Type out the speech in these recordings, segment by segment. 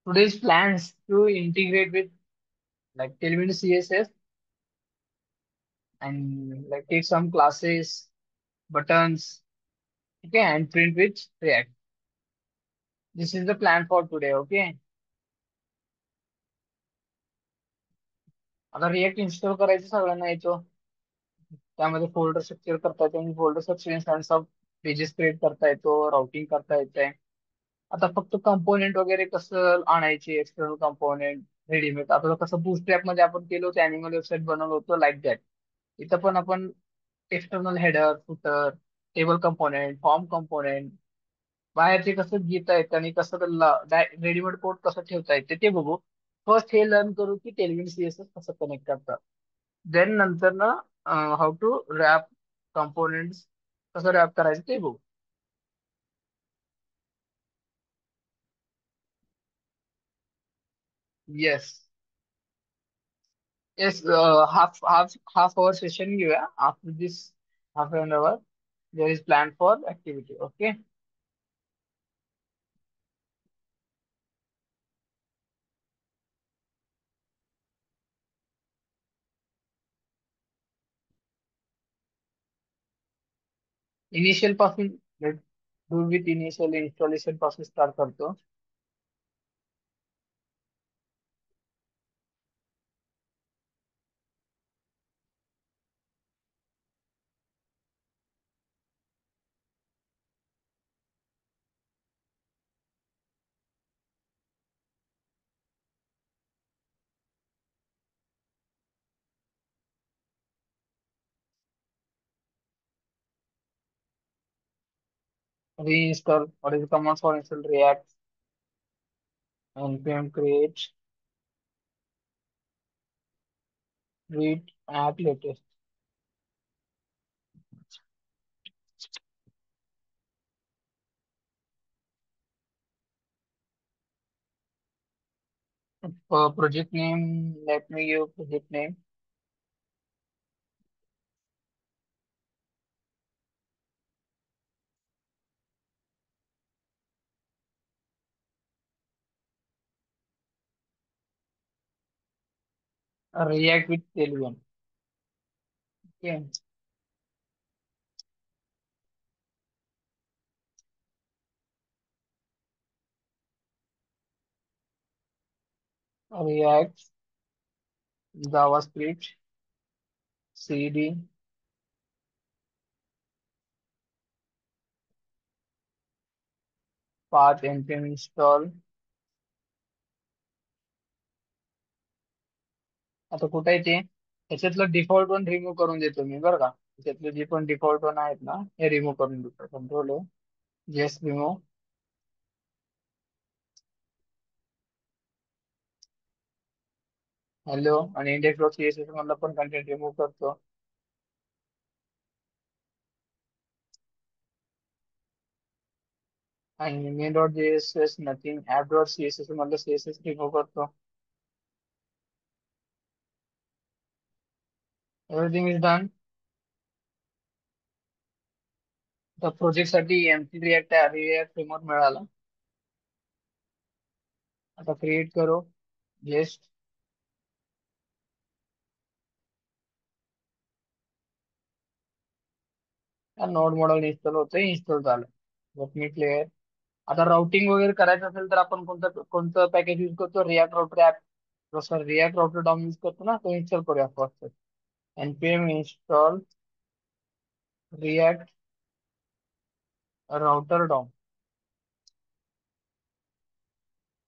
Today's plans to integrate with like Tailwind CSS and like take some classes, buttons, okay, and print with React. This is the plan for today, okay. आता react install करायचं सगळ्यांना येतो. त्यामध्ये folder structure करता येतो आणि folder structure सब pages create करता येतो, राउटिंग करता येते. आता फक्त कंपोनेंट वगैरे कसं आणायचे, एक्सटर्नल कंपोनेंट रेडीमेड आता कसं बूटस्ट्रॅप मध्ये आपण केलं होतं, अॅनिमल वेबसाईट बनवलं होतं लाईक दॅट. इथं पण आपण external header, footer, table component, form component, बाहेरचे कसं घेता येतं आणि कसं रेडीमेड कोड कसं ठेवता येते ते बघू. फर्स्ट हे लर्न करू की टेलविन सीएसएस कसं कनेक्ट करतात. देन नंतर ना हाऊ टू रॅप कंपोनेंट्स कसं रॅप करायचं ते बघू. Yes. Yes. Half hour session घेऊया after this. Half an hour there is plan for activity, okay. Initial पासून डू विथ इनिशियल इन्स्टॉलेशन पासून स्टार्ट करतो. Reinstall. What is the command for install React? npm create read app latest. Project name, let me give project name. React with Tailwind. Okay. React, JavaScript, CD, path npm install. आता कुठे आहे ते? त्याच्यातलं default one remove करून देतो मी बरं का. त्याच्यातले जे पण डिफॉल्ट वन आहेत ना हे रिमूव्ह करून देतो. Control yes remove. हॅलो. आणि इंडेक्स डॉट सीएसएस मधला पण कंटेंट रिमूव्ह करतो. आणि main dot JSS nothing app dot CSS मधलं सीएसएस रिमूव्ह करतो. Everything is done. तर प्रोजेक्ट साठी एमसी रिएक्ट रिएक्ट फ्रेमवर्क मिळाला. आता क्रिएट करू. येस. नोड मॉडेल इन्स्टॉल होतं, इन्स्टॉल झालं. Let me clear. आता राउटिंग वगैरे करायचं असेल तर आपण कोणतं कोणतं पॅकेज यूज करतो? React router app. Sorry, react router DOM use करतो ना, तो इन्स्टॉल करूया first. npm install React router DOM.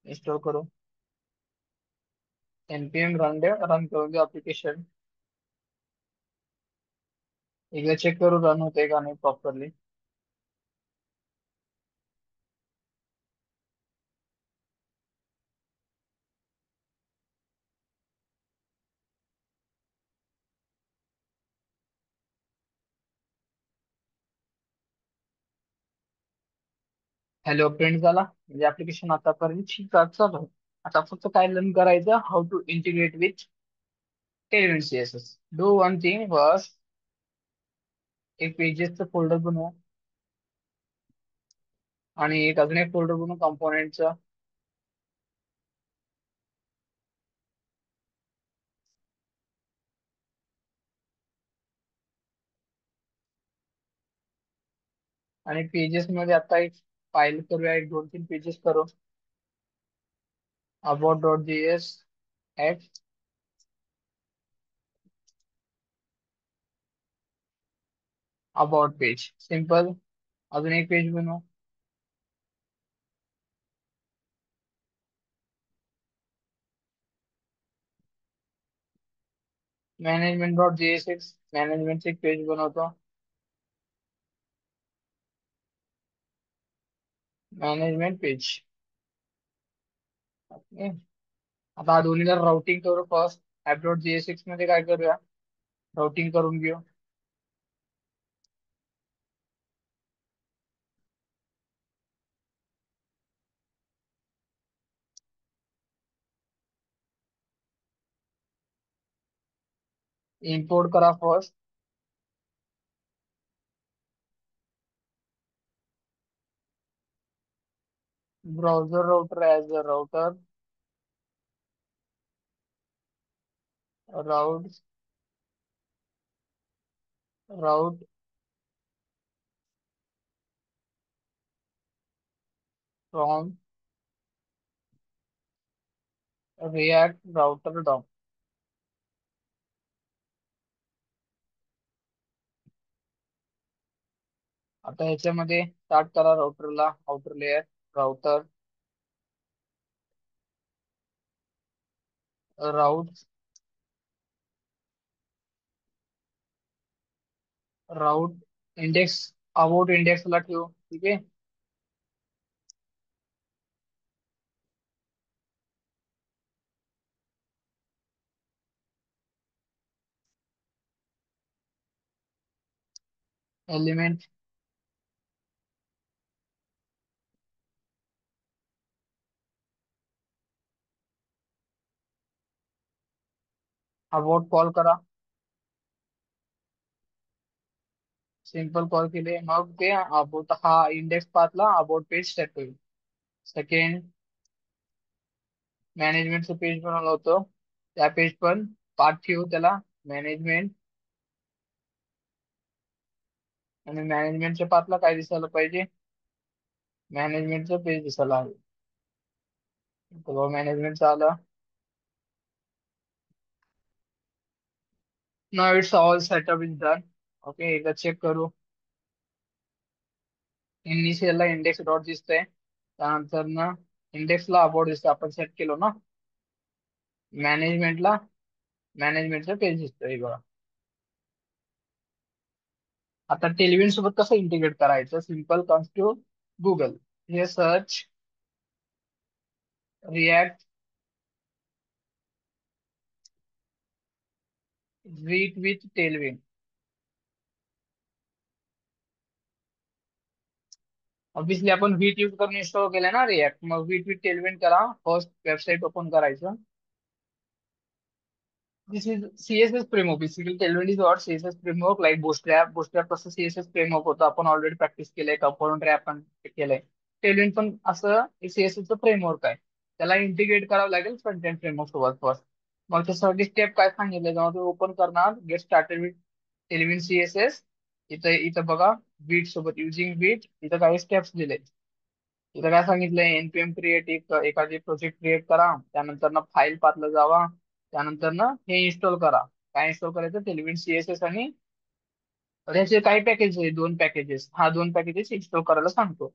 Install करू. npm रन करून दे अप्लिकेशन. एकदा चेक करू रन होते का नाही प्रॉपरली. हॅलो, प्रिंट झाला म्हणजे ऍप्लिकेशन आतापर्यंत ठीक चालू आहे. आता फक्त काय लर्न करायचं, how to integrate with tailwind CSS. Do one thing बस. एक पेजेसचं फोल्डर बनवू आणि एक अजून एक फोल्डर बनवू कंपोनेंटचं. आणि पेजेस मध्ये आता एक फाईल करूया, एक 2-3 पेजेस करू. About dot JS at about page, simple. अजून एक पेज बनवू. मॅनेजमेंट डॉट जेएसएक्स, मॅनेजमेंटचे एक पेज बनवतो. Management page. ओके. आता हा दोन्हीला राउटिंग करू फर्स्ट. ऍप डॉट जेएसएक्स मध्ये काय करूया, राउटिंग करून घेऊ. इम्पोर्ट करा first. Browser router as a router. Route route from react router doc. आता ह्याच्यामध्ये स्टार्ट करा राउटरला, outer layer, router, route, route index, about इंडेक्सला ठेवू. ठीक आहे. एलिमेंट, अबाउट कॉल करा. सिंपल कॉल केले, मग ते अबाउट हा इंडेक्स पाथला अबाउट पेज सेट होईल. सेकंड, मॅनेजमेंटचं पेज बनवलं होतं, त्या पेज पण पाथ ठेवू त्याला मॅनेजमेंट. आणि मॅनेजमेंटच्या पाथला काय दिसायला पाहिजे, मॅनेजमेंटचं पेज दिसायला हवं. तर मॅनेजमेंट आलं. नाव it's all setup is done. Okay, एकदा चेक करू. इनिशियलला इंडेक्स डॉट दिसतंय, त्यानंतर ना इंडेक्सला अबाउट दिसतं, आपण सेट केलो ना. मॅनेजमेंटला मॅनेजमेंटचं पेज दिसतंय बघा. आता टेलविन सोबत कसं इंटिग्रेट करायचं, सिंपल कम्स टू गुगल, हे search react with Tailwind. Obviously आपण वीट यूज करून इन्स्टॉल केलं ना रिॲक्ट, मग विथ टेलविन करा. फर्स्ट वेबसाईट ओपन करायचं. This is CSS framework. Basically, Tailwind is what CSS framework like Bootstrap. Bootstrap कसं CSS framework होतं, आपण ऑलरेडी प्रॅक्टिस केलंय. कंपोनंट आपण केलंय. Tailwind पण असं CSS चं फ्रेमवर्क आहे. त्याला इंटिग्रेट करावं लागेल फ्रंट एंड फ्रेमवर्क सोबत फर्स्ट. मग त्यासाठी स्टेप काय सांगितलं, जेव्हा तुम्ही ओपन करणार get started with Tailwind CSS. इथं इथं बघा, बीट सोबत युझिंग बीट, इथं काही स्टेप्स दिले. इथं काय सांगितलंय, एनपीएम क्रिएट, एखादी प्रोजेक्ट क्रिएट करा, त्यानंतर ना फाईल पाथला जावा, त्यानंतर ना हे इन्स्टॉल करा. काय इन्स्टॉल करायचं, टेलविन सीएसएस आणि त्याचे काही पॅकेज आहे, 2 पॅकेजेस, हा 2 पॅकेजेस इन्स्टॉल करायला सांगतो.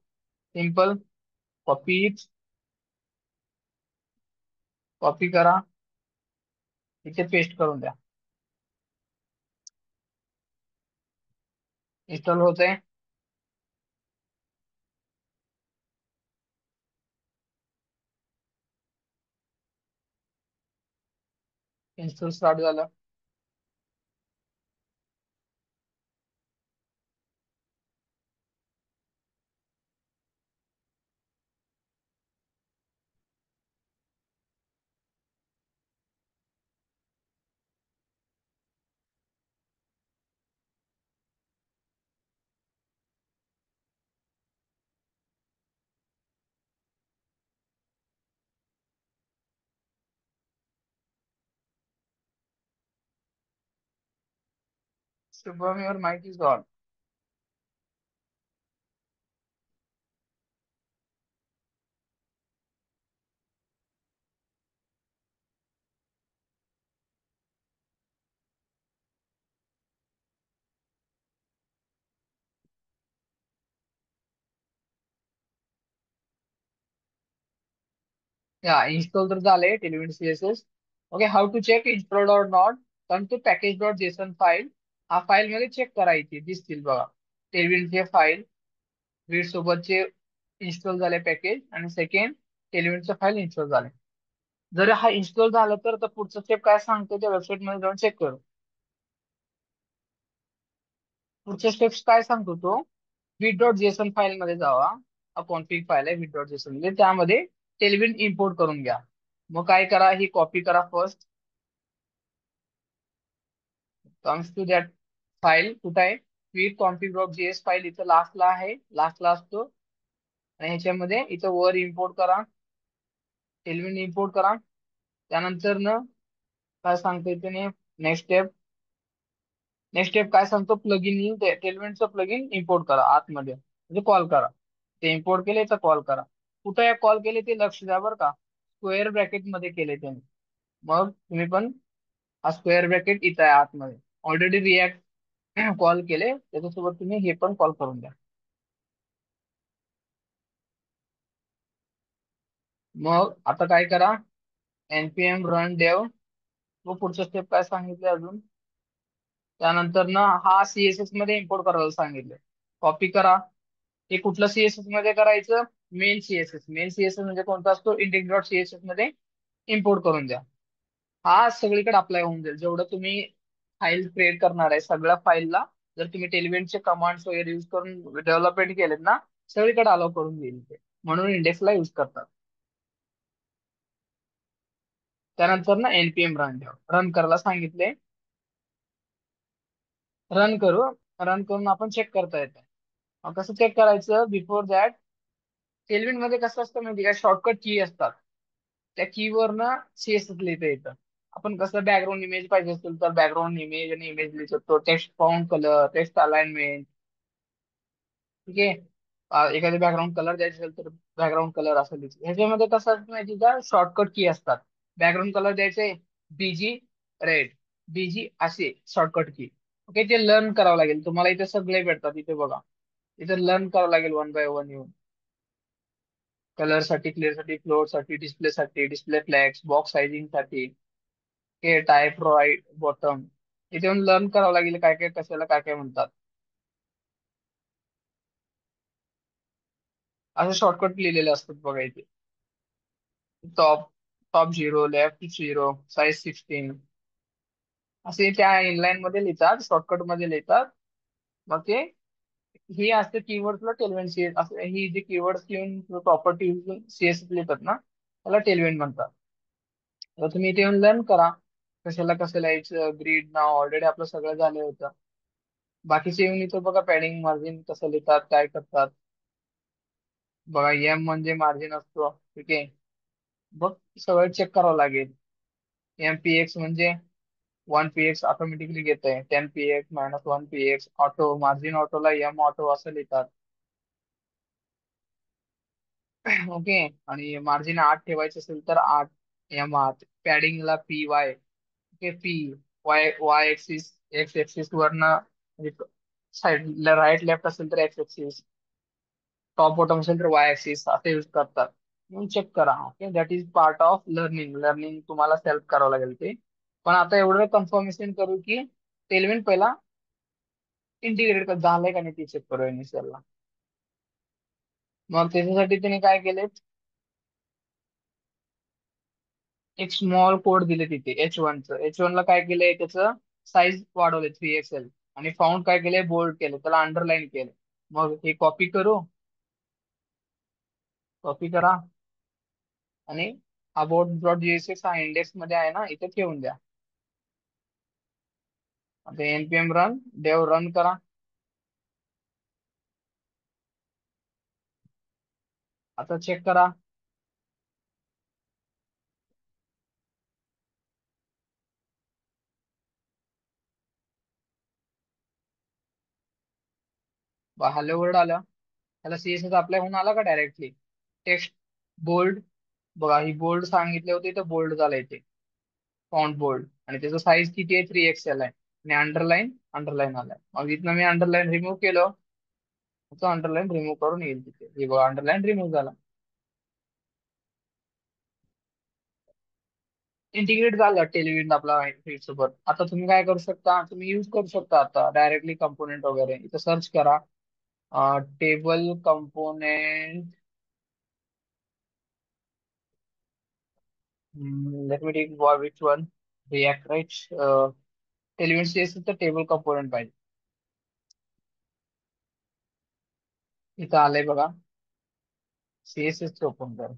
सिंपल, कॉपी कॉपी करा, इथे पेस्ट करून द्या. इन्स्टॉल होतंय. इन्स्टॉल स्टार्ट झालं. Shubham, your mike is on. या इन्स्टॉल तर झालंय television CSS. Okay, how to check installed or not. कारण तो पॅकेज डॉट जेसन फाईल, हा फाईल मध्ये चेक करायची दिसतील बघा. टेलिविजनचे फाईल रीड सोबतचे इन्स्टॉल झाले पॅकेज, आणि सेकंड टेलिविजनचं फाईल इन्स्टॉल झाले. जर हा इन्स्टॉल झाला तर पुढचं स्टेप काय सांगतो त्या वेबसाईट मध्ये जाऊन चेक करू. पुढचे स्टेप्स काय सांगतो तो, विथ डॉट जेसन फाईल मध्ये जावा. हा कॉन्फिग फाईल आहे विथ डॉट जेसन मध्ये, त्यामध्ये टेलिविजन इम्पोर्ट करून घ्या. मग काय करा, ही कॉपी करा first. Comes to that file कुठं आहे, with config dot JS file इथं लास्टला आहे, लास्टला असतो. आणि ह्याच्यामध्ये इथं वर इम्पोर्ट करा, टेलिविजन इम्पोर्ट करा. त्यानंतर न काय सांगतो इथे, नेक्स्ट स्टेप. नेक्स्ट स्टेप काय सांगतो, प्लगइन टेलिमेंटचं प्लगइन इम्पोर्ट करा आतमध्ये, म्हणजे कॉल करा. ते इम्पोर्ट केले तर कॉल करा. कुठे कॉल केले ते लक्ष द्या बरं का, स्क्वेअर ब्रॅकेट मध्ये केले त्यांनी. मग तुम्ही पण हा स्क्वेअर ब्रॅकेट इथं आहे आतमध्ये, ऑलरेडी रिॲक्ट कॉल केले त्याच्यासोबत तुम्ही हे पण कॉल करून द्या. मग आता काय करा, npm रन डेव. मग पुढचं स्टेप काय सांगितलं अजून, त्यानंतर ना हा सीएसएस मध्ये इम्पोर्ट करायला सांगितलं. कॉपी करा. हे कुठलं सीएसएस मध्ये करायचं, मेन सीएसएस. मेन सीएसएस म्हणजे कोणता असतो, इंडेक्स डॉट सीएसएस मध्ये इम्पोर्ट करून द्या. हा सगळीकडे अप्लाय होऊन जाईल, जेवढं तुम्ही फाईल क्रिएट करणार आहे सगळ्या फाईलला. जर तुम्ही टेलिमेंटचे कमांड्स वगैरे युज करून डेव्हलपमेंट केलेत ना, सगळीकडे अलाउ करून देईल ते, म्हणून इंडेक्सला युज करतात. त्यानंतर ना एनपीएम रन रन करायला सांगितले. रन करू. रन करून आपण चेक करता येतं. मग कसं चेक करायचं, बिफोर दॅट टेलविन मध्ये कसं असतं म्हणजे काय, शॉर्टकट की असतात. त्या कीवर ना सीएसएस लिहिता येतं. आपण कसं बॅकग्राऊंड इमेज पाहिजे असेल तर बॅकग्राऊंड इमेज आणि इमेज लिहिू शकतो. Text font colour, text alignment. ठीक आहे. एखादे बॅकग्राऊंड कलर द्यायचे असेल तर बॅकग्राऊंड कलर असं लिहायचं. ह्याच्यामध्ये कसं असतं माहिती का, शॉर्टकट की असतात. बॅकग्राऊंड कलर द्यायचे बीजी रेड, बीजी असे शॉर्टकट की. ओके, ते लर्न करावं लागेल तुम्हाला. इथे सगळे भेटतात, इथे बघा. इथे लर्न करावं लागेल वन बाय वन येऊन. कलर साठी, क्लिअर साठी, फ्लोर साठी, डिस्प्ले फ्लॅक्स, बॉक्स सायझिंग साठी, हे टाईप राईट बॉटम. इथे येऊन लर्न करावं लागेल काय काय कशाला काय काय म्हणतात. असे शॉर्टकट लिहिलेले असतात बघा इथे. टॉप, टॉप 0, लेफ्ट 0, साईज 16, असे त्या इनलाईन मध्ये लिहितात, शॉर्टकट मध्ये लिहितात. मग ते ही असते कीवर्डला टेलवेंट सीएस असं, ही जी कीवर्ड घेऊन प्रॉपर्टी सीएस लिहितात ना, त्याला टेलवेंट म्हणतात. तर तुम्ही इथे येऊन लर्न करा कशाला कसं लिहायचं. ग्रीड नाव ऑलरेडी आपलं सगळं झालं होतं. बाकीचे येऊन इथं बघा, पॅडिंग मार्जिन कसं लिहितात काय करतात बघा. एम म्हणजे मार्जिन असतो, ठीक आहे. बघ, सगळं चेक करावं लागेल. एम पी एक्स म्हणजे 1 px ऑटोमॅटिकली घेत आहे. 10 px -1 px ऑटो, मार्जिन ऑटोला एम ऑटो असं लिहितात. ओके. आणि मार्जिन 8 ठेवायचं असेल तर 8 एम 8. पॅडिंगला p y. Okay, p y, y axis, x axis वरनं म्हणजे साईडला राईट लेफ्ट असेल तर एक्स एक्सिस, टॉप बॉटम असेल तर वाय ऍक्सिस असे यूज करतात. म्हणून चेक करा. Okay, that is part of learning. Learning तुम्हाला सेल्फ करावं लागेल ते. पण आता एवढं कन्फर्मेशन करू की टेलविन पहिला इंटिग्रेट झालंय का नाही ते चेक करूया इनिशियलला. मग त्याच्यासाठी त्याने काय केले, एक स्मॉल कोड दिले तिथे H1चं. H1 ला काय केलंय, त्याचं साईज वाढवले 3XL. आणि फाउंड काय केलंय, बोल्ड केलं, त्याला अंडरलाईन केलं. मग हे कॉपी करू, कॉपी करा. आणि अबाउट डॉट जेएसएक्स हा इंडेक्स मध्ये आहे ना, इथे ठेवून द्या. आता npm रन डेव रन करा. आता चेक करा. हॅलो वर्ड आलं, त्याला सीएसएस अप्लाय होऊन आला का डायरेक्टली. टेक्स्ट बोल्ड, बघा ही बोल्ड सांगितले होते तर बोल्ड झालंय ते, फॉन्ट बोल्ड. आणि त्याचं साईज किती आहे, 3XL आहे. आणि अंडरलाईन, अंडरलाईन आलाय. मग इथनं मी अंडरलाईन रिमूव्ह केलं, तो अंडरलाईन रिमूव्ह करून येईल तिथे. हे बघा, अंडरलाईन रिमूव्ह झाला. इंटिग्रेट झालं टेलिविजन आपला फीड सोबत. आता तुम्ही काय करू शकता, तुम्ही यूज करू शकता आता डायरेक्टली कंपोनेंट वगैरे इथं सर्च करा. Table component, let me take which one, React right. Television CSS तर टेबल कंपोनेंट पाहिजे. इथं आलंय बघा, सीएसएस ओपन कर.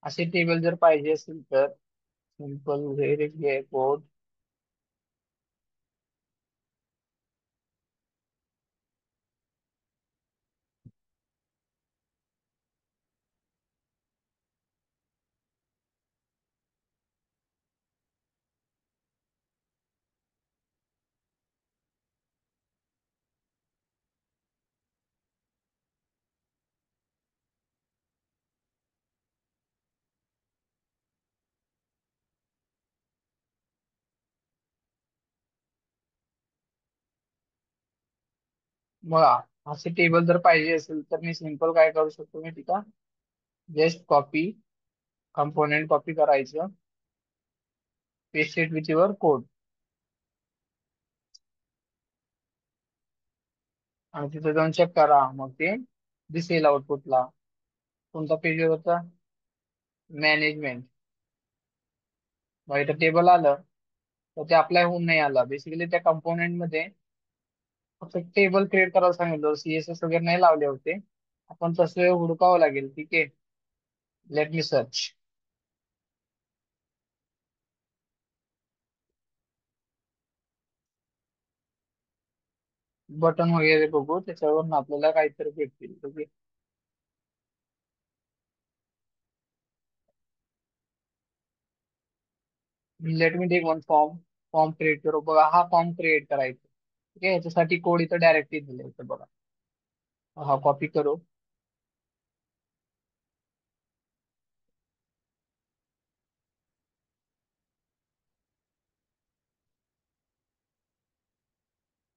असे टेबल जर पाहिजे असेल तर सिंपल व्हेरी कोड. मग असे टेबल जर पाहिजे असेल तर मी सिंपल काय करू शकतो मी तिथं जस्ट कॉपी, कंपोनेंट कॉपी करायचं, paste it with your code, आणि तिथे जाऊन चेक करा, मग ते दिसेल आउटपुटला. कोणता पेज होता, मॅनेजमेंट. मग इथं टेबल आलं तर ते अप्लाय होऊन नाही आलं. बेसिकली त्या कंपोनेंट मध्ये फक्त टेबल क्रिएट करायला सांगितलं, सीएसएस वगैरे नाही लावले होते. आपण तसं हुडकावं लागेल. ठीक आहे, लेट मी सर्च. बटन वगैरे बघू, त्याच्यावरून आपल्याला काहीतरी भेटतील. Okay, let me take one form. Form create करू. बघा हा फॉर्म क्रिएट करायचा. ठीक आहे, याच्यासाठी कोड इथं डायरेक्टली दिले इथं बघा. हा कॉपी करू.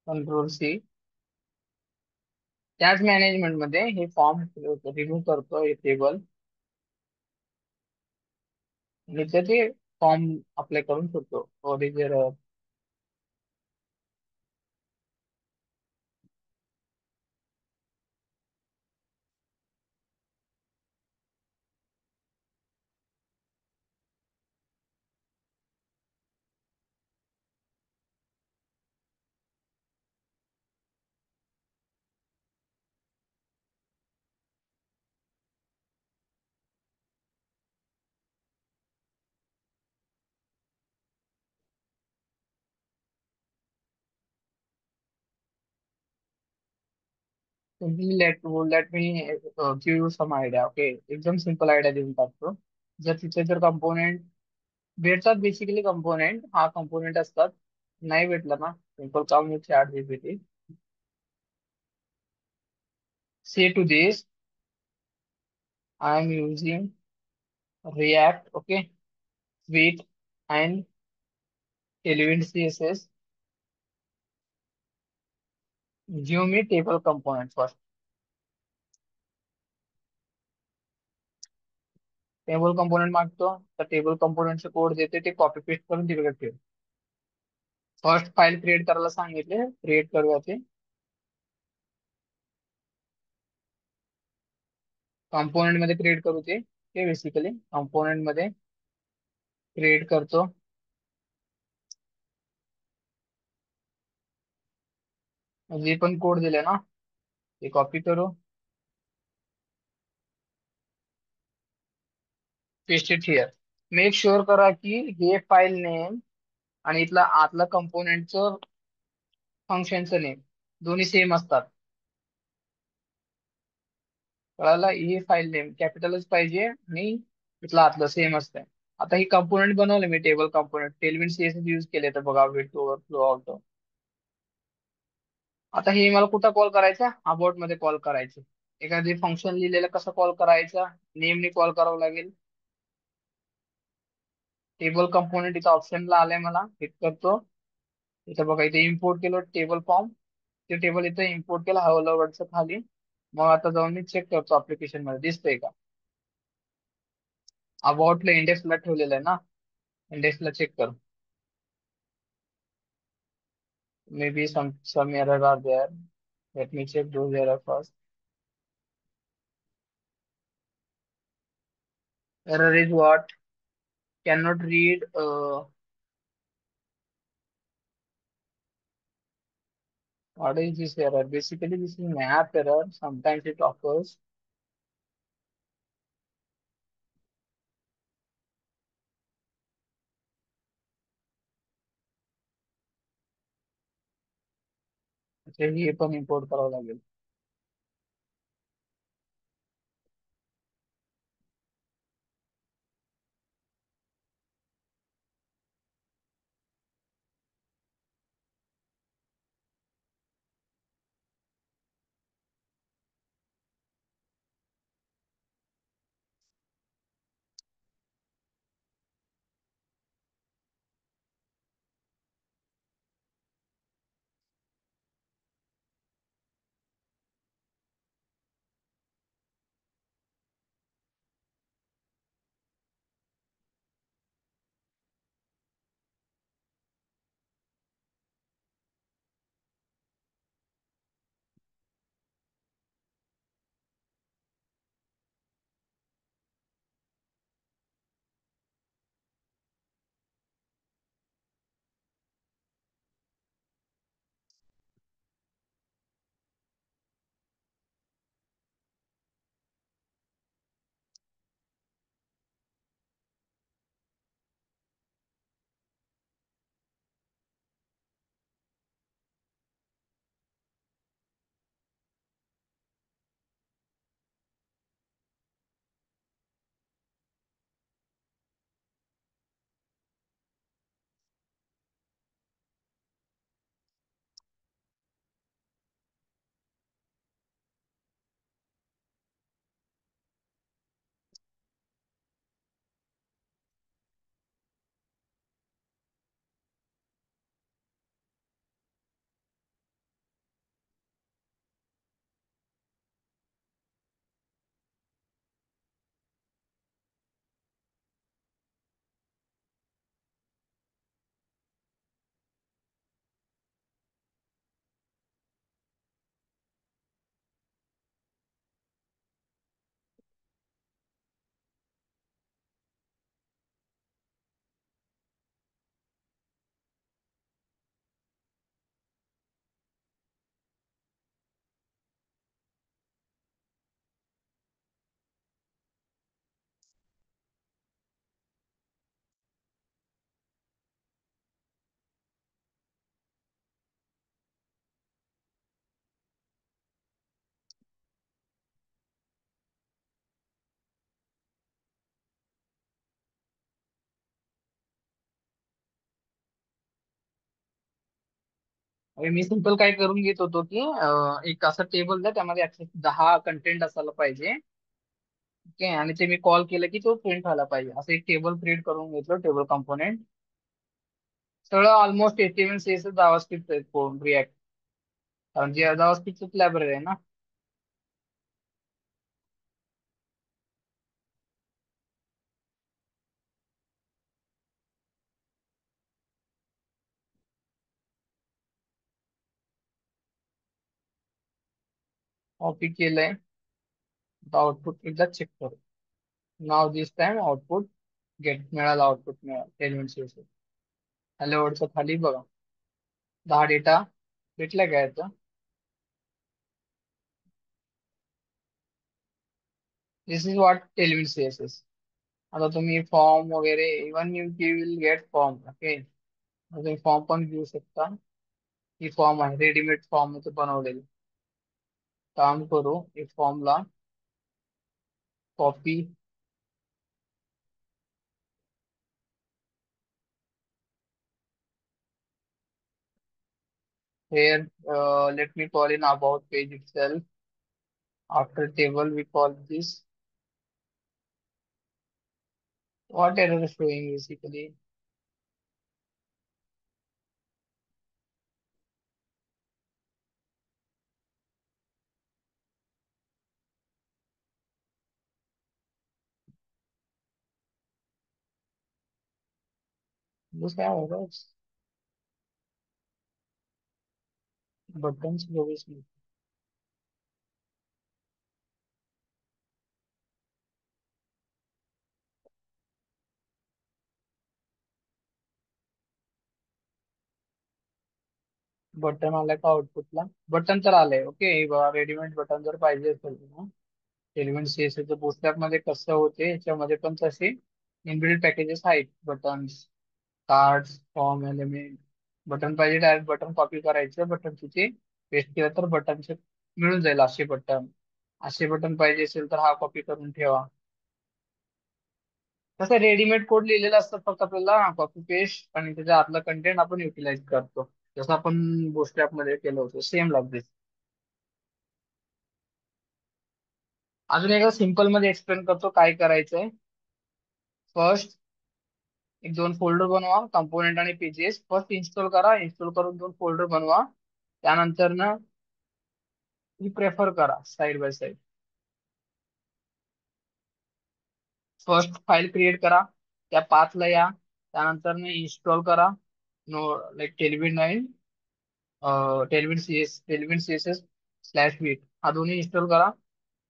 Control C. त्याच मॅनेजमेंट मध्ये हे फॉर्म रिमूव्ह करतो, हे टेबल. आणि इथे ते फॉर्म अप्लाय करून ठेवतो. Original. Let me give you some idea. Okay, एकदम सिंपल आयडिया देऊन टाकतो. जर तिथे जर कंपोनेंट भेटतात, बेसिकली कंपोनेंट हा कंपोनेंट असतात. नाही भेटलं ना, सिंपल काम with ChatGPT. Say to this, I am using React, okay, sweet and Tailwind CSS. Give me table component first. Table component मागतो, तर टेबल कंपोनेंटचे कोड देते, ते कॉपी पेस्ट करून तिकडे ठेव. फर्स्ट फाइल क्रिएट करायला सांगितले, क्रिएट करूया ते. कंपोनेंट मध्ये क्रिएट करू ते बेसिकली कंपोनेंट मध्ये क्रिएट करतो. जे पण कोड दिले ना ते कॉपी करू, paste it here. Make sure करा की हे फाईल नेम आणि इथला आतला कंपोनेंटचं फंक्शनचं नेम दोन्ही सेम असतात. कळाला, ही फाईल नेम कॅपिटलच पाहिजे आणि इथलं आतलं सेम असतंय. आता ही कंपोनेंट बनवले मी, table component tailwind CSS use केले, तर बघा वेट ओव्हरफ्लो आउट. आता हे मला कुठं कॉल करायचं, अबाउट मध्ये कॉल करायचं. एखादी फंक्शन लिहिलेलं कसं कॉल करायचं, नेमने कॉल करावं लागेल. टेबल कंपोनेंट इथं ऑप्शनला आलंय, मला क्लिक करतो. इथं बघा, इथे इम्पोर्ट केलं टेबल फॉर्म. ते टेबल इथं इम्पोर्ट केलं हवं वरचं खाली. मग आता जाऊन मी चेक करतो application मध्ये दिसतंय का. अबाउटला इंडेक्सला ठेवलेलं आहे ना, इंडेक्सला चेक कर. May be some error are there. Let me check those error first. Error is what? Cannot read. What is this error? Basically, this is map error. Sometimes it occurs. अच्छा, हे पण इम्पोर्ट करावं लागेल. अरे मी simple काय करून घेत होतो की एक असं टेबल द्या, त्यामध्ये ऍक्सेस 10 कंटेंट असायला पाहिजे. ओके, आणि ते मी कॉल केलं की तो प्रिंट व्हायला पाहिजे, असं एक टेबल क्रिएट करून घेतलं, टेबल कंपोनेंट. सगळं ऑलमोस्ट HTML CSS जावास्क्रिप्ट आहे रिॲक्ट, कारण जी जावास्क्रिप्टच लायब्ररी आहे ना. कॉपी केलंय. आउटपुट एकदा चेक करू. Now this time output gate मिळालं, आउटपुट मिळालं एलिमेंट CSS. हॅलो वर्डचं खाली बघा, 10 डेटा भेटला काय याचं. दिस इज वॉट एलिमेंट CSS. आता तुम्ही फॉर्म वगैरे, even you will get form. Okay, तुम्ही फॉर्म पण घेऊ शकता. ही फॉर्म आहे, रेडीमेड फॉर्म बनवलेली. काम करू, एक फॉर्मला copy. Here, let me call in about page itself. After table, we call this. What error is showing basically? बस काय होगा बटन बटन आलाय का आउटपुटला? बटन तर आलंय. ओके, रेडीमेड बटन जर पाहिजे असेल ना, एलिमेंट सीएसएच बूटस्ट्रॅप मध्ये कसं होते याच्यामध्ये पण तसे इनबिल्ट पॅकेजेस आहेत. Buttons, cards, form element. Button पाहिजे डायरेक्ट बटन कॉपी करायचं, बटन तिथे पेस्ट केलं तर बटनचे मिळून जाईल असे बटन. असे बटन पाहिजे असेल तर हा कॉपी करून ठेवा. तसं रेडीमेड कोड लिहिलेला असतात, फक्त आपल्याला कॉपी पेस्ट आणि त्याच्या आतला कंटेंट आपण युटिलाइज करतो. जसं आपण बूटस्ट्रॅप मध्ये केलं होतं, सेम लाईक दिस. अजून एकदा सिम्पल मध्ये एक्सप्लेन करतो काय करायचंय. फर्स्ट एक दोन फोल्डर बनवा, कंपोनेंट आणि पेजेस. फर्स्ट इन्स्टॉल करा, इन्स्टॉल करून दोन फोल्डर बनवा. त्यानंतर ना ही प्रेफर करा side by side. First file create करा, त्या पाथला या. त्यानंतर ना इन्स्टॉल करा no like tailwind 9, tailwind CSS slash vite, हा दोन्ही इन्स्टॉल करा.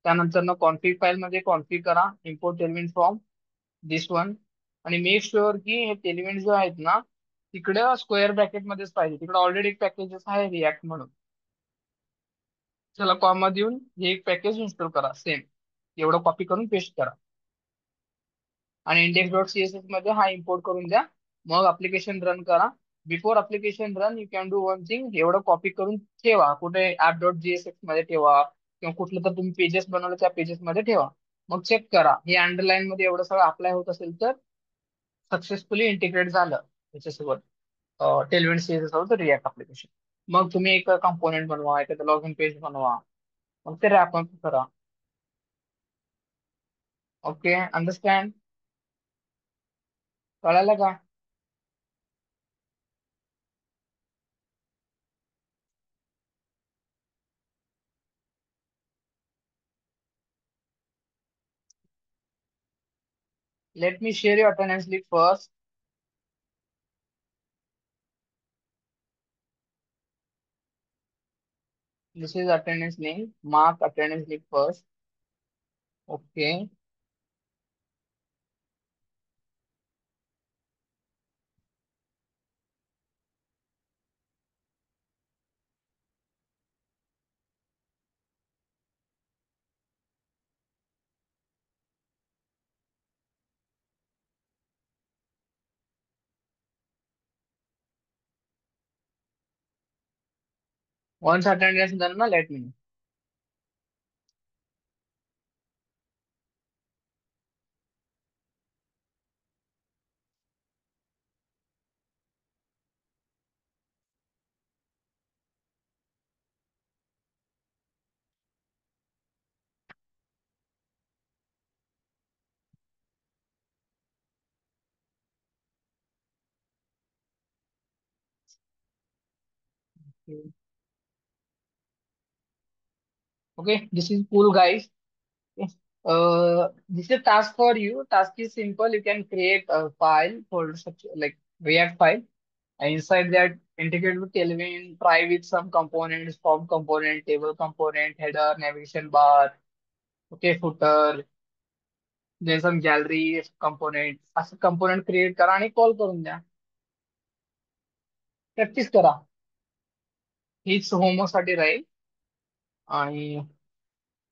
त्यानंतर ना कॉन्फिग फाईल मध्ये कॉन्फिग करा import tailwind from this one. आणि मेक शुअर की हे टेलविन जो आहेत ना, तिकडे स्क्वेअर ब्रॅकेट मध्येच पाहिजे. तिकडे ऑलरेडी एक पॅकेजेस आहे रिॲक्ट म्हणून. चला कॉमा देऊन हे एक पॅकेज इन्स्टॉल करा सेम. एवढं कॉपी करून पेस्ट करा आणि इंडेक्स डॉट सीएसएस मध्ये हा इम्पोर्ट करून द्या. मग अप्लिकेशन रन करा. Before application run you can do one thing, एवढं कॉपी करून ठेवा कुठे ऍप डॉट जीएसएक्स मध्ये ठेवा, किंवा कुठलं तर तुम्ही पेजेस बनवलं त्या पेजेस मध्ये ठेवा. मग चेक करा हे अंडरलाईन मध्ये एवढं सगळं अप्लाय होत असेल तर सक्सेसफुली इंटिग्रेट झालं त्याच्यासोबत, टेलविन सीएसएस सोबत रिॲक्ट अप्लिकेशन. मग तुम्ही एक कंपोनेंट बनवा, एखादं लॉग इन पेज बनवा, मग ते रॅप करा. Okay, understand? कळालं का? Let me share your attendance link first. This is attendance link. Mark attendance link first. Okay. 1 attendance done na, let me know. Okay, this is cool, guys. Okay. This is a task for you. Task is simple. You can create a file, folder structure, like React file. And inside that, integrate with Tailwind, try with some components, form component, table component, header, navigation bar, okay, footer, then some gallery component. असं component create करा आणि call करून द्या. Practice करा. हीच homework साठी राहील. आणि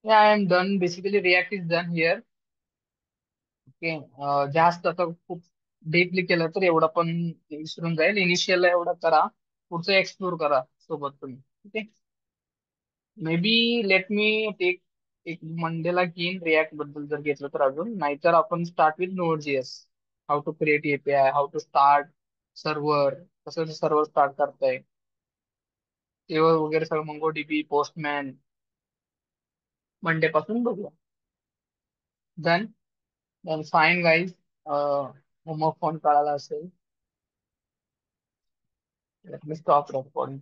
I am done. Basically react is done here. Okay. जास्त आता खूप डीपली केलं तर एवढं पण विसरून जाईल. इनिशियल एवढं करा, पुढचं एक्सप्लोर करा सोबत तुम्ही. Okay. Maybe let me take एक मंडेला घेईन रिॲक्ट बद्दल जर घेतलं तर, अजून नाहीतर आपण start with Node JS. How to create API, how to start server, कसं सर्व्हर स्टार्ट करताय ते वगैरे सगळं, मंगो डीबी, पोस्टमॅन, मंडे पासून बघूया. Done. Done, fine guys. Homework phone कळाला असेल. Let me stop recording.